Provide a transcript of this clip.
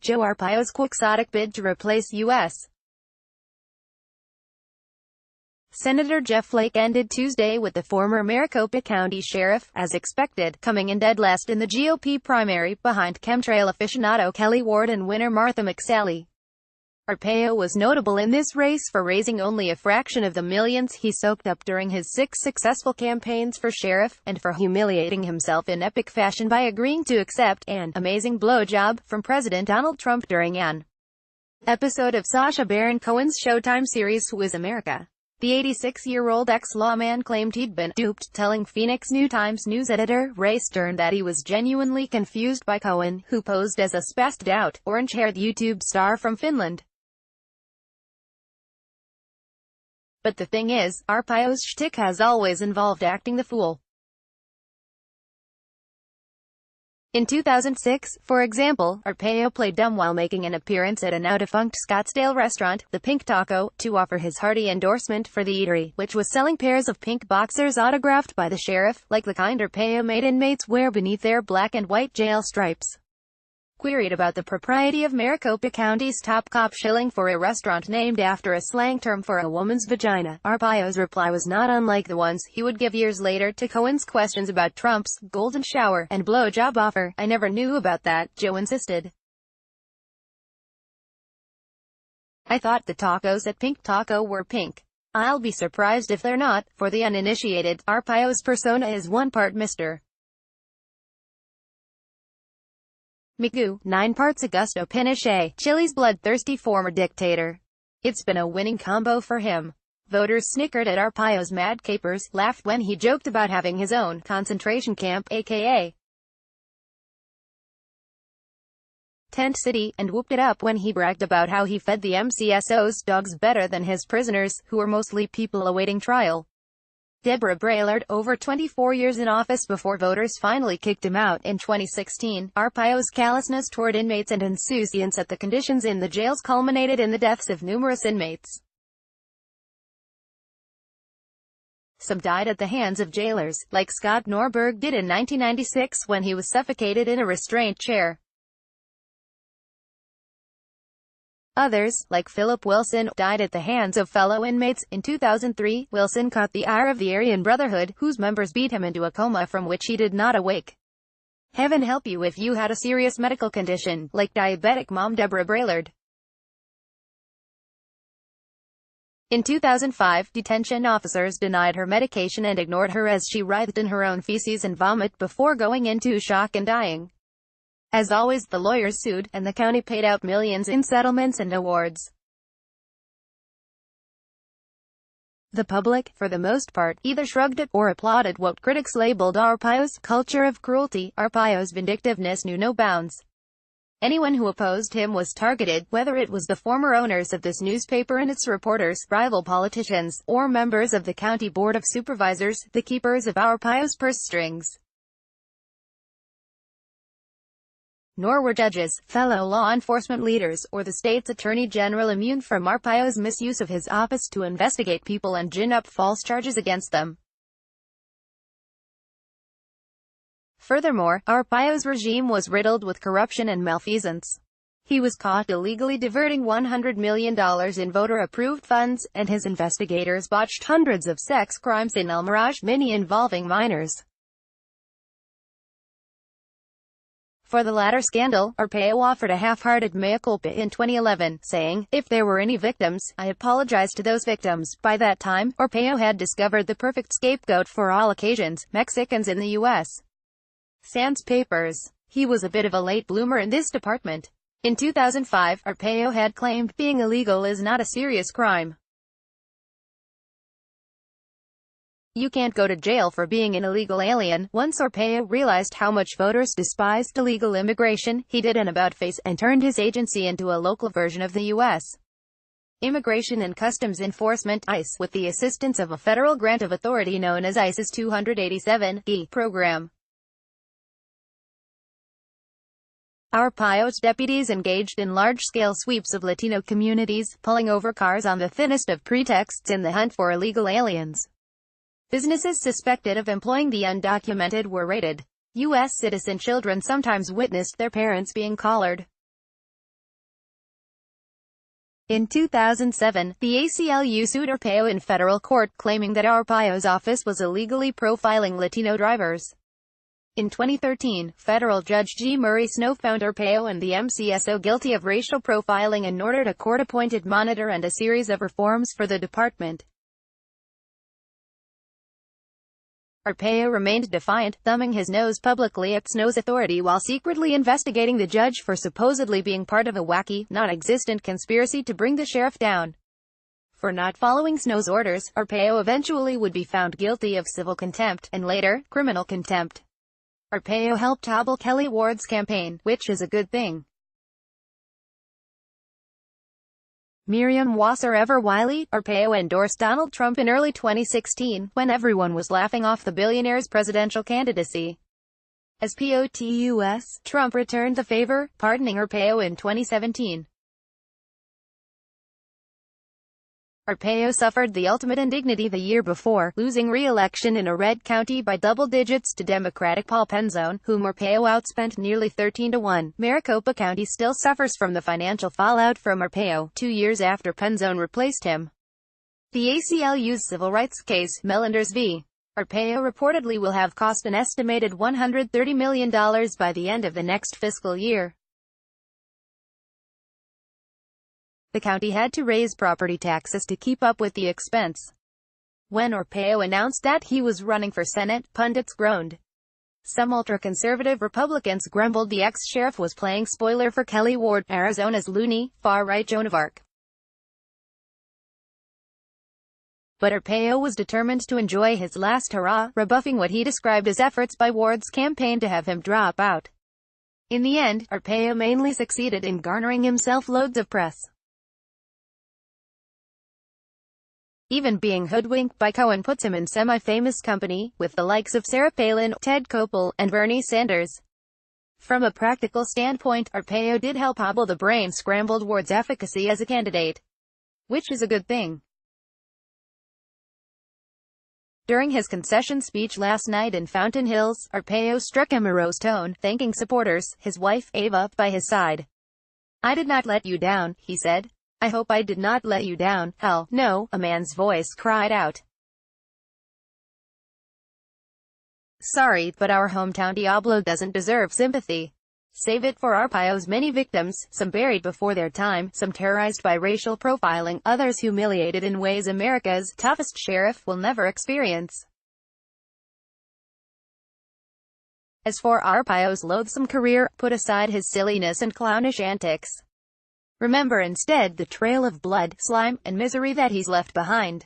Joe Arpaio's quixotic bid to replace U.S. Senator Jeff Flake ended Tuesday with the former Maricopa County Sheriff, as expected, coming in dead last in the GOP primary, behind chemtrail aficionado Kelly Ward and winner Martha McSally. Arpaio was notable in this race for raising only a fraction of the millions he soaked up during his 6 successful campaigns for sheriff, and for humiliating himself in epic fashion by agreeing to accept an amazing blowjob from President Donald Trump during an episode of Sacha Baron Cohen's Showtime series Who is America. The 86-year-old ex-lawman claimed he'd been duped, telling Phoenix New-Times news editor Ray Stern that he was genuinely confused by Cohen, who posed as a spaced-out, orange-haired YouTube star from Finland. But the thing is, Arpaio's shtick has always involved acting the fool. In 2006, for example, Arpaio played dumb while making an appearance at a now-defunct Scottsdale restaurant, the Pink Taco, to offer his hearty endorsement for the eatery, which was selling pairs of pink boxers autographed by the sheriff, like the kind Arpaio made inmates wear beneath their black and white jail stripes. Queried about the propriety of Maricopa County's top cop shilling for a restaurant named after a slang term for a woman's vagina, Arpaio's reply was not unlike the ones he would give years later to Cohen's questions about Trump's golden shower and blowjob offer. "I never knew about that," Joe insisted. "I thought the tacos at Pink Taco were pink. I'll be surprised if they're not." For the uninitiated, Arpaio's persona is one part Mr. Magoo, 9 parts Augusto Pinochet, Chile's bloodthirsty former dictator. It's been a winning combo for him. Voters snickered at Arpaio's mad capers, laughed when he joked about having his own concentration camp, aka Tent City, and whooped it up when he bragged about how he fed the MCSO's dogs better than his prisoners, who were mostly people awaiting trial. Deborah Braillard, over 24 years in office before voters finally kicked him out in 2016, Arpaio's callousness toward inmates and insouciance at the conditions in the jails culminated in the deaths of numerous inmates. Some died at the hands of jailers, like Scott Norberg did in 1996 when he was suffocated in a restraint chair. Others, like Philip Wilson, died at the hands of fellow inmates. In 2003, Wilson caught the ire of the Aryan Brotherhood, whose members beat him into a coma from which he did not awake. Heaven help you if you had a serious medical condition, like diabetic mom Deborah Braillard. In 2005, detention officers denied her medication and ignored her as she writhed in her own feces and vomit before going into shock and dying. As always, the lawyers sued, and the county paid out millions in settlements and awards. The public, for the most part, either shrugged at or applauded what critics labeled Arpaio's culture of cruelty. Arpaio's vindictiveness knew no bounds. Anyone who opposed him was targeted, whether it was the former owners of this newspaper and its reporters, rival politicians, or members of the county board of supervisors, the keepers of Arpaio's purse strings. Nor were judges, fellow law enforcement leaders, or the state's attorney general immune from Arpaio's misuse of his office to investigate people and gin up false charges against them. Furthermore, Arpaio's regime was riddled with corruption and malfeasance. He was caught illegally diverting $100 million in voter-approved funds, and his investigators botched hundreds of sex crimes in El Mirage, many involving minors. For the latter scandal, Arpaio offered a half-hearted mea culpa in 2011, saying, "If there were any victims, I apologize to those victims." By that time, Arpaio had discovered the perfect scapegoat for all occasions: Mexicans in the U.S. Sans papers. He was a bit of a late bloomer in this department. In 2005, Arpaio had claimed being illegal is not a serious crime. You can't go to jail for being an illegal alien. Once Arpaio realized how much voters despised illegal immigration, he did an about-face, and turned his agency into a local version of the U.S. Immigration and Customs Enforcement (ICE), with the assistance of a federal grant of authority known as ICE's 287 program. Arpaio's deputies engaged in large-scale sweeps of Latino communities, pulling over cars on the thinnest of pretexts in the hunt for illegal aliens. Businesses suspected of employing the undocumented were raided. U.S. citizen children sometimes witnessed their parents being collared. In 2007, the ACLU sued Arpaio in federal court, claiming that Arpaio's office was illegally profiling Latino drivers. In 2013, federal judge G. Murray Snow found Arpaio and the MCSO guilty of racial profiling and ordered a court-appointed monitor and a series of reforms for the department. Arpaio remained defiant, thumbing his nose publicly at Snow's authority while secretly investigating the judge for supposedly being part of a wacky, non-existent conspiracy to bring the sheriff down. For not following Snow's orders, Arpaio eventually would be found guilty of civil contempt, and later, criminal contempt. Arpaio helped hobble Kelly Ward's campaign, which is a good thing. Merriam-Webster Ever Wiley. Arpaio endorsed Donald Trump in early 2016, when everyone was laughing off the billionaire's presidential candidacy. As POTUS, Trump returned the favor, pardoning Arpaio in 2017. Arpaio suffered the ultimate indignity the year before, losing re-election in a red county by double digits to Democratic Paul Penzone, whom Arpaio outspent nearly 13-1. Maricopa County still suffers from the financial fallout from Arpaio, 2 years after Penzone replaced him. The ACLU's civil rights case, Melenders v. Arpaio, reportedly will have cost an estimated $130 million by the end of the next fiscal year. The county had to raise property taxes to keep up with the expense. When Arpaio announced that he was running for Senate, pundits groaned. Some ultra-conservative Republicans grumbled the ex-sheriff was playing spoiler for Kelly Ward, Arizona's loony, far-right Joan of Arc. But Arpaio was determined to enjoy his last hurrah, rebuffing what he described as efforts by Ward's campaign to have him drop out. In the end, Arpaio mainly succeeded in garnering himself loads of press. Even being hoodwinked by Cohen puts him in semi-famous company, with the likes of Sarah Palin, Ted Koppel, and Bernie Sanders. From a practical standpoint, Arpaio did help hobble the brain-scrambled Ward's efficacy as a candidate. Which is a good thing. During his concession speech last night in Fountain Hills, Arpaio struck a morose tone, thanking supporters, his wife, Ava, by his side. "I did not let you down," he said. "I hope I did not let you down." "Hell, no," a man's voice cried out. "Sorry, but our hometown Diablo doesn't deserve sympathy. Save it for Arpaio's many victims, some buried before their time, some terrorized by racial profiling, others humiliated in ways America's toughest sheriff will never experience." As for Arpaio's loathsome career, put aside his silliness and clownish antics. Remember instead the trail of blood, slime, and misery that he's left behind.